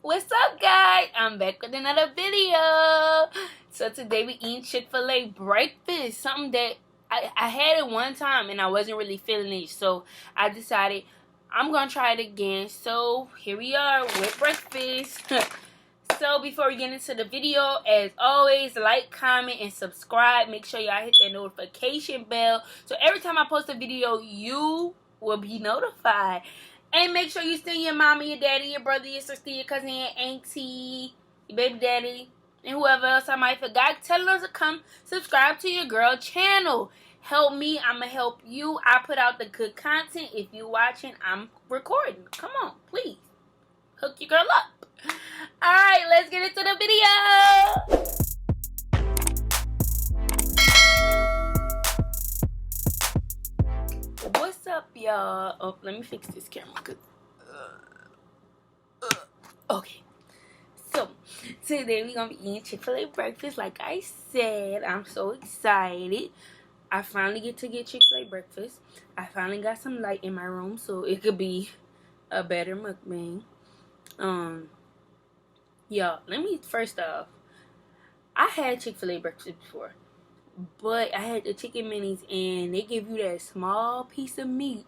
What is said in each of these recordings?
What's up, guys? I'm back with another video. So today we eating Chick-fil-A breakfast. Something that I had it one time and I wasn't really feeling it. So I decided I'm going to try it again. So here we are with breakfast. So before we get into the video, as always, like, comment, and subscribe. Make sure y'all hit that notification bell. So every time I post a video, you will be notified. And make sure you send your mama, your daddy, your brother, your sister, your cousin, your auntie, your baby daddy, and whoever else I might forgot. Tell them to come subscribe to your girl channel. Help me, I'ma help you. I put out the good content. If you watching, I'm recording. Come on, please. Hook your girl up. Alright, let's get into the video. What's up, y'all? Oh, let me fix this camera. Okay. So, today we're going to be eating Chick-fil-A breakfast. Like I said, I'm so excited. I finally get to get Chick-fil-A breakfast. I finally got some light in my room, so it could be a better mukbang. Y'all, let me, first off, I had Chick-fil-A breakfast before. But I had the chicken minis, and they give you that small piece of meat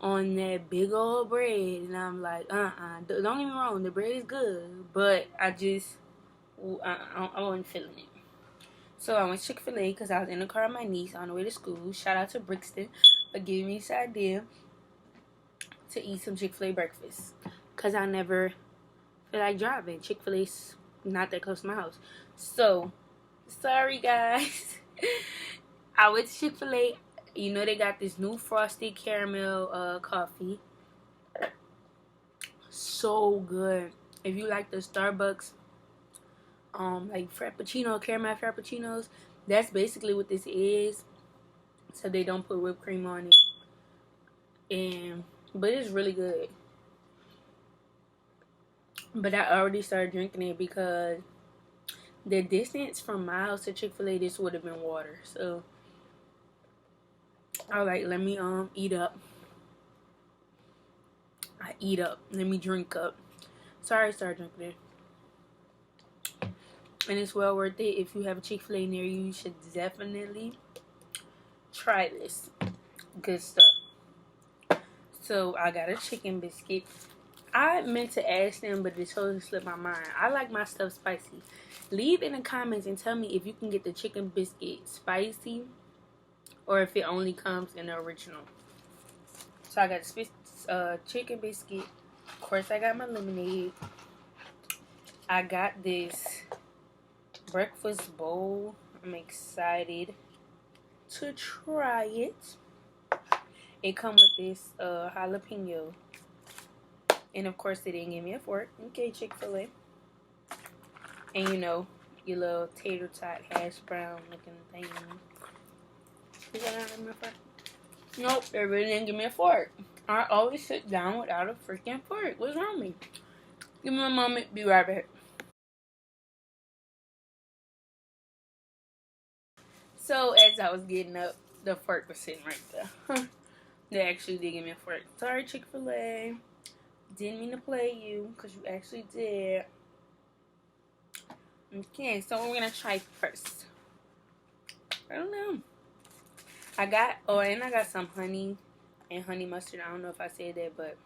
on that big old bread. And I'm like, don't get me wrong, the bread is good. But I wasn't feeling it. So I went to Chick-fil-A because I was in the car with my niece on the way to school. Shout out to Brixton for giving me this idea to eat some Chick-fil-A breakfast. Because I never feel like driving. Chick-fil-A's not that close to my house. So, sorry guys. I went to Chick-fil-A. You know they got this new frosted caramel coffee. So good. If you like the Starbucks like frappuccino, caramel frappuccinos, that's basically what this is. So they don't put whipped cream on it. But it's really good. But I already started drinking it because the distance from my house to Chick-fil-A, this would have been water. So I was like, let me eat up. I eat up. Let me drink up. So I already started drinking it. And it's well worth it. If you have a Chick-fil-A near you, you should definitely try this. Good stuff. So I got a chicken biscuit. I meant to ask them, but it totally slipped my mind. I like my stuff spicy. Leave in the comments and tell me if you can get the chicken biscuit spicy or if it only comes in the original. So I got chicken biscuit. Of course, I got my lemonade. I got this breakfast bowl. I'm excited to try it. It comes with this jalapeno. And of course, they didn't give me a fork. Okay, Chick-fil-A. And you know, your little tater tot hash brown looking thing. Is that not my fork? Nope, they really didn't give me a fork. I always sit down without a freaking fork. What's wrong with me? Give me a moment. Be right back. So as I was getting up, the fork was sitting right there. They actually did give me a fork. Sorry, Chick-fil-A. Didn't mean to play you, because you actually did. Okay, so we're going to try first. I don't know. I got some honey and honey mustard. I don't know if I said that, but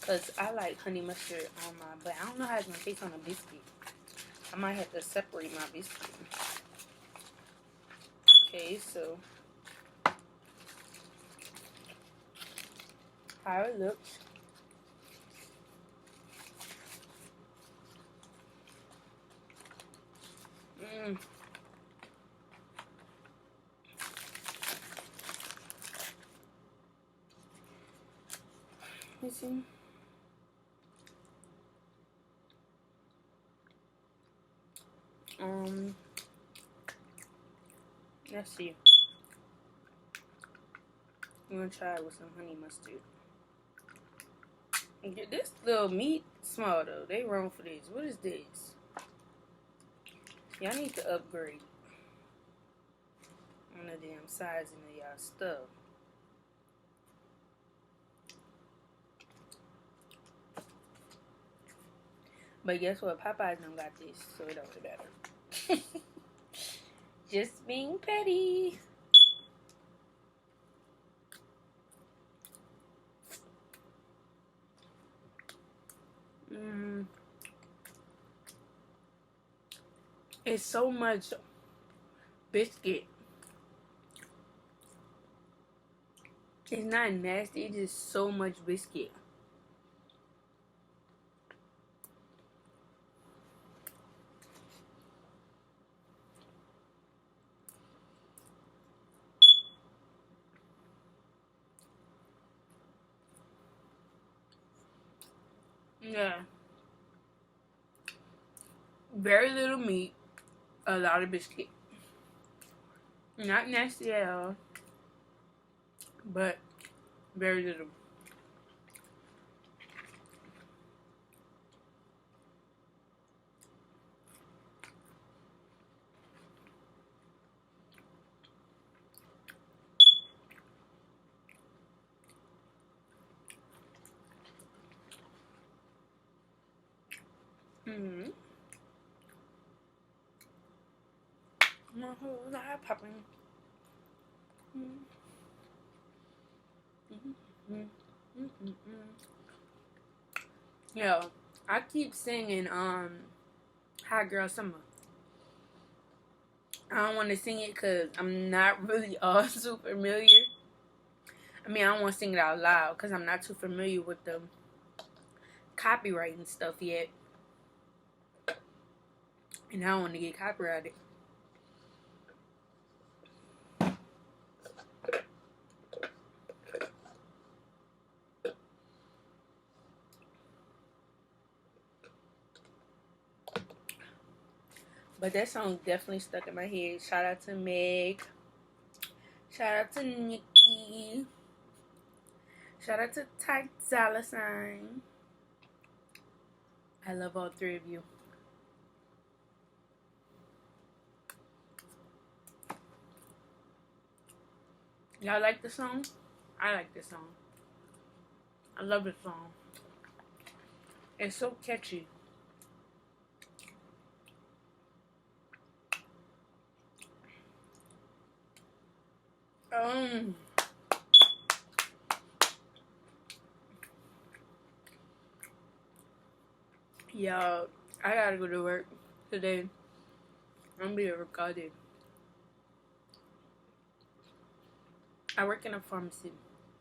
because I like honey mustard on my, but I don't know how it's going to taste on a biscuit. I might have to separate my biscuit. Okay, so how it looks. Let's see. Let's see. I'm gonna try it with some honey mustard. This little meat small though. They wrong for this. What is this? Y'all need to upgrade on the damn sizing of y'all stuff. But guess what? Popeyes don't got this, so it don't really matter. Just being petty. It's so much biscuit. It's not nasty, it's just so much biscuit. Yeah. Very little meat, a lot of biscuit. Not nasty at all, but very little. My whole life popping. Yo, I keep singing Hot Girl Summer. I don't want to sing it because I'm not really all too familiar. I mean, I don't want to sing it out loud because I'm not too familiar with the copyright and stuff yet. And I don't want to get copyrighted. But that song definitely stuck in my head. Shout out to Meg. Shout out to Nikki. Shout out to Ty Dolla $ign. I love all three of you. Y'all like the song? I like this song. I love this song. It's so catchy. Y'all, I gotta go to work today. I'm gonna be at work all day. I work in a pharmacy,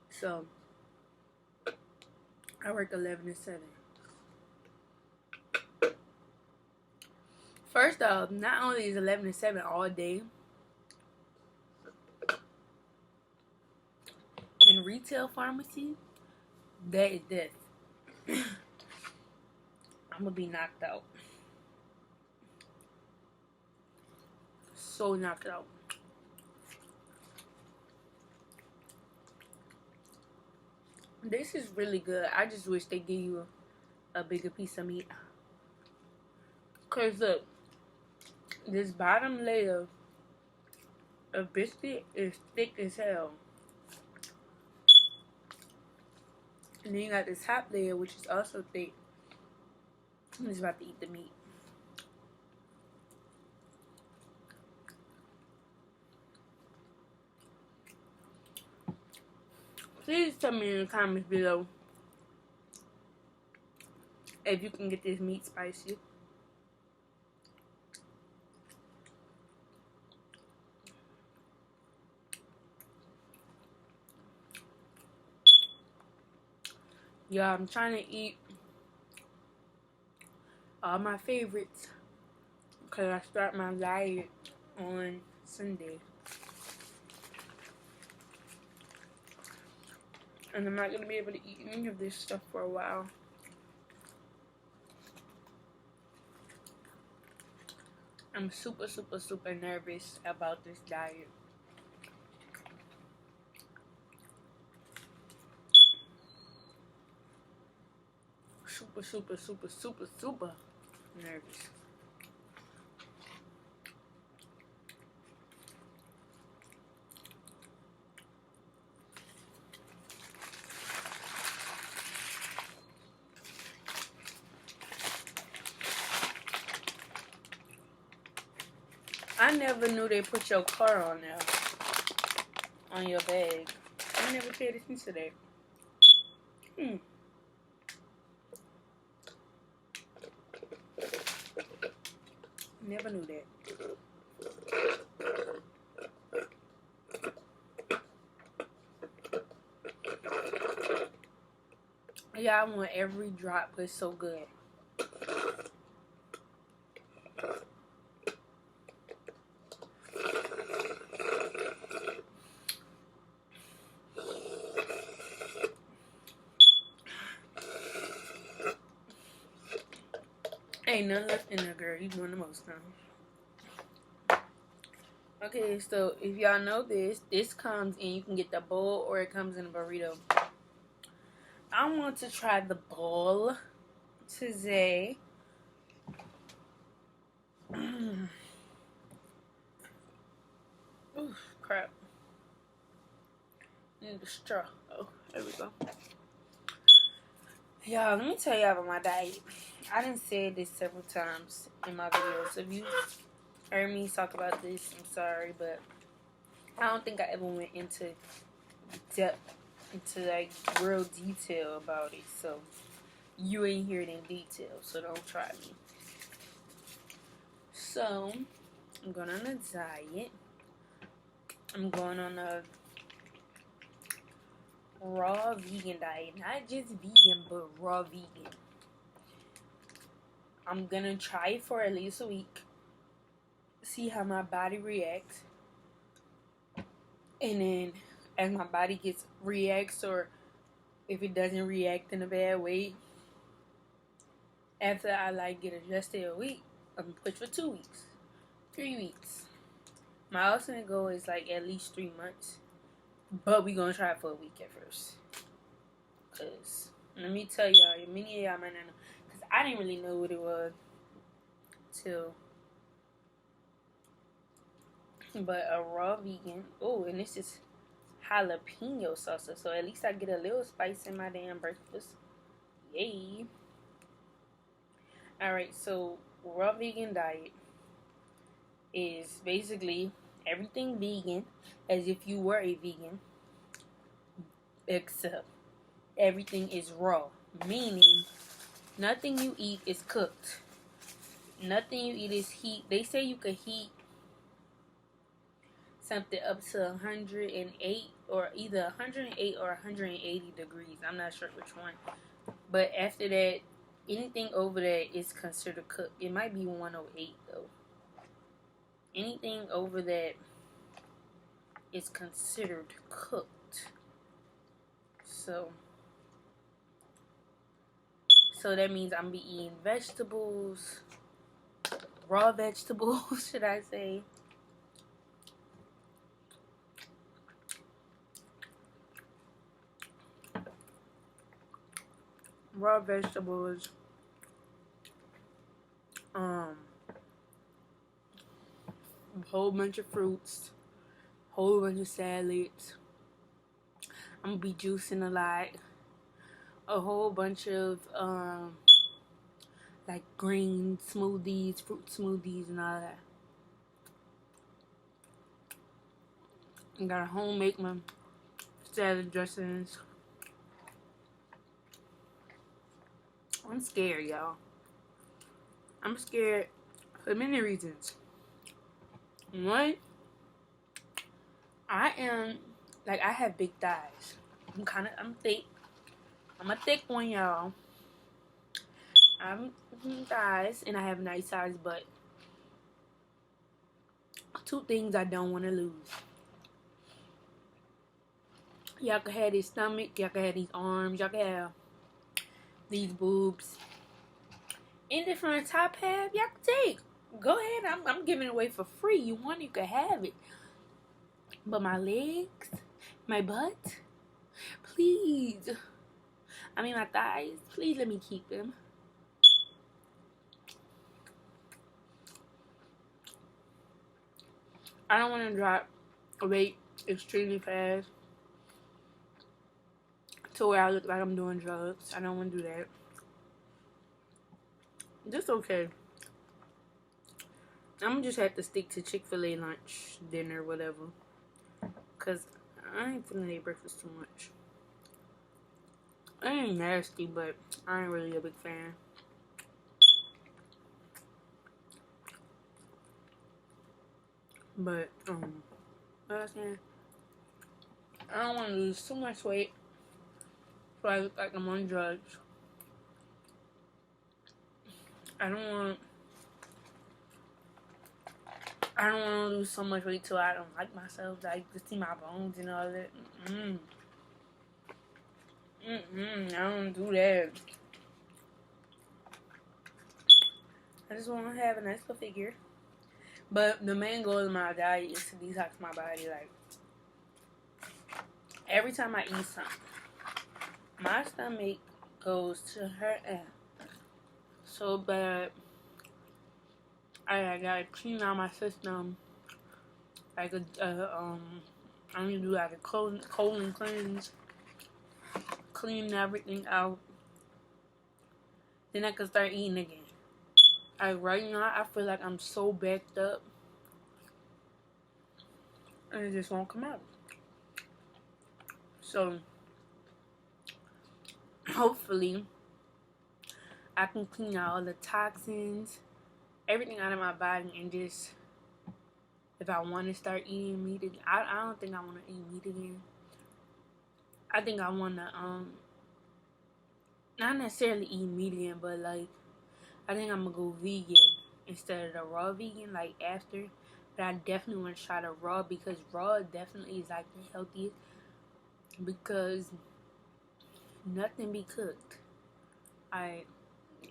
so I work 11 to 7. First off, not only is 11 to 7 all day, in retail pharmacy, that is death. I'm gonna be knocked out. So knocked out. This is really good. I just wish they give you a bigger piece of meat. Cause look, this bottom layer of biscuit is thick as hell. And then you got this top layer, which is also thick. I'm just about to eat the meat. Please tell me in the comments below if you can get this meat spicy. Yeah, I'm trying to eat all my favorites because I start my diet on Sunday. And I'm not going to be able to eat any of this stuff for a while. I'm super, super, super nervous about this diet. Super, super, super, super, super nervous. I never knew they put your car on there, on your bag. I never paid attention to that. Never knew that. Yeah, I want every drop, but it's so good. Ain't nothing left in there, girl. You doing the most now. Okay, so if y'all know this comes in, you can get the bowl or it comes in a burrito. I want to try the bowl today. Ooh, crap. Need a straw. Oh, there we go. Y'all, let me tell y'all about my diet. I done said this several times in my videos. If you heard me talk about this, I'm sorry, but I don't think I ever went into depth, into like real detail about it. So you ain't hear it in detail, so don't try me. So I'm going on a diet. I'm going on a raw vegan diet. Not just vegan, but raw vegan. I'm gonna try it for at least a week. See how my body reacts. And then as my body reacts, or if it doesn't react in a bad way, after I like get adjusted a week, I'm gonna push for 2 weeks, 3 weeks. My ultimate goal is like at least 3 months. But we gonna try it for a week at first. Cause let me tell y'all, many of y'all might not know. Cause I didn't really know what it was till. But a raw vegan. Oh, and this is jalapeno salsa. So at least I get a little spice in my damn breakfast. Yay. Alright, so raw vegan diet is basically everything vegan as if you were a vegan, except everything is raw, meaning nothing you eat is cooked, nothing you eat is heat. They say you could heat something up to 108 or either 108 or 180 degrees. I'm not sure which one, but after that, anything over that is considered cooked. It might be 108 though. Anything over that is considered cooked. So that means I'm be eating vegetables, raw vegetables, should I say. Raw vegetables, a whole bunch of fruits, whole bunch of salads. I'm gonna be juicing a lot. A whole bunch of like green smoothies, fruit smoothies, and all that. I gotta home make my salad dressings. I'm scared, y'all. I'm scared for many reasons. One, I have big thighs. I'm thick. I'm a thick one, y'all. I'm thighs, and I have a nice size butt. Two things I don't want to lose. Y'all can have this stomach, y'all can have these arms, y'all can have these boobs. Anything from the top half, y'all can take. Go ahead, I'm giving it away for free. You want it, you can have it. But my legs, my butt, please. I mean my thighs, please let me keep them. I don't want to drop weight extremely fast to where I look like I'm doing drugs. I don't want to do that. Just okay. I'm gonna just have to stick to Chick-fil-A lunch, dinner, whatever. Cause I ain't feeling their breakfast too much. It ain't nasty, but I ain't really a big fan. But what I was saying, I don't want to lose too much weight, so I look like I'm on drugs. I don't want to lose so much weight till I don't like myself, like to see my bones and all that. I don't do that. I just want to have a nice little figure. But the main goal of my diet is to detox my body. Like, every time I eat something, my stomach goes to hurt so bad. I gotta clean out my system. Like I need to do like a colon cleanse, clean everything out. Then I can start eating again. Like right now, I feel like I'm so backed up, and it just won't come out. So hopefully, I can clean out all the toxins, everything out of my body, and just, if I want to start eating meat again, I don't think I want to eat meat again. I think I want to not necessarily eat meat again, but like I think I'm gonna go vegan instead of the raw vegan, like after. But I definitely want to try the raw, because raw definitely is like the healthiest, because nothing be cooked.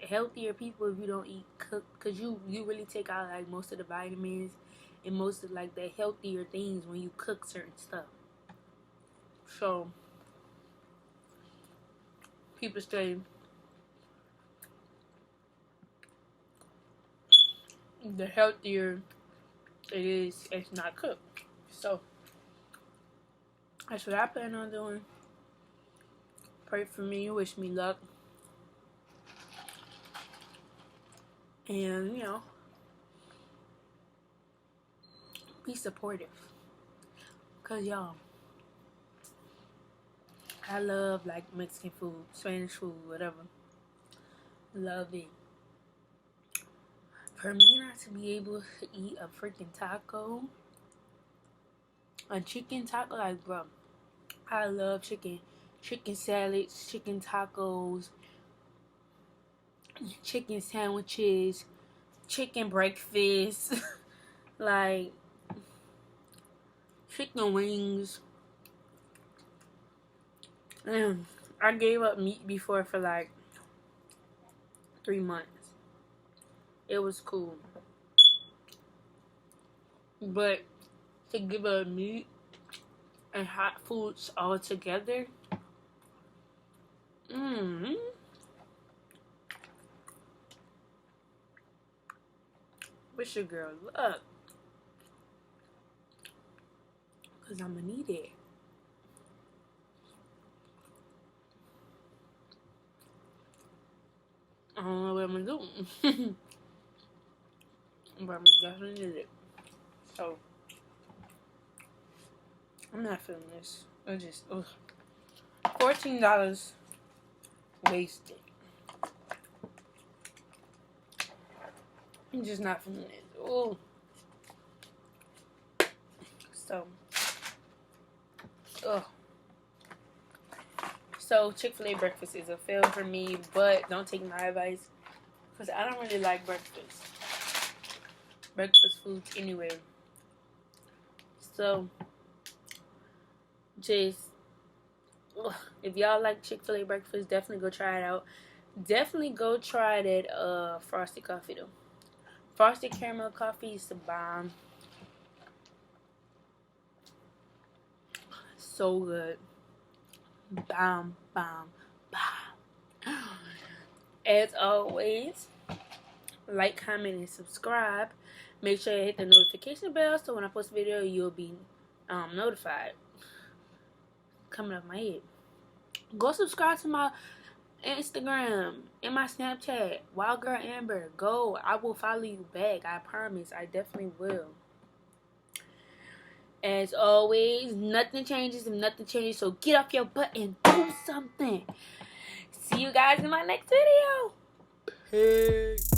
Healthier people if you don't eat cooked, because you really take out like most of the vitamins and most of like the healthier things when you cook certain stuff. So people say the healthier it is, it's not cooked. So that's what I plan on doing. Pray for me, wish me luck, and be supportive, because y'all, I love like Mexican food, Spanish food, whatever. Love it. For me not to be able to eat a freaking taco, a chicken taco, like, bro, I love chicken. Chicken salads, chicken tacos, chicken sandwiches, chicken breakfast, like, chicken wings. I gave up meat before for like 3 months. It was cool. But to give up meat and hot foods all together, wish your girl luck, because I'm gonna need it. I don't know what I'm gonna do. But I'm definitely need it. So I'm not feeling this. It's just $14 wasted. I'm just not feeling it. Oh. So Chick-fil-A breakfast is a fail for me, but don't take my advice, because I don't really like breakfast foods anyway. So just, if y'all like Chick-fil-A breakfast, definitely go try it out. Definitely go try that frosted coffee though. Frosted caramel coffee is the bomb. So good. Bomb, bomb, bomb. As always, like, comment, and subscribe. Make sure you hit the notification bell so when I post a video, you'll be notified. Coming off my head. Go subscribe to my Instagram, and my Snapchat, Wild Girl Amber. Go. I will follow you back. I promise. I definitely will. As always, nothing changes if nothing changes. So get off your butt and do something. See you guys in my next video. Peace.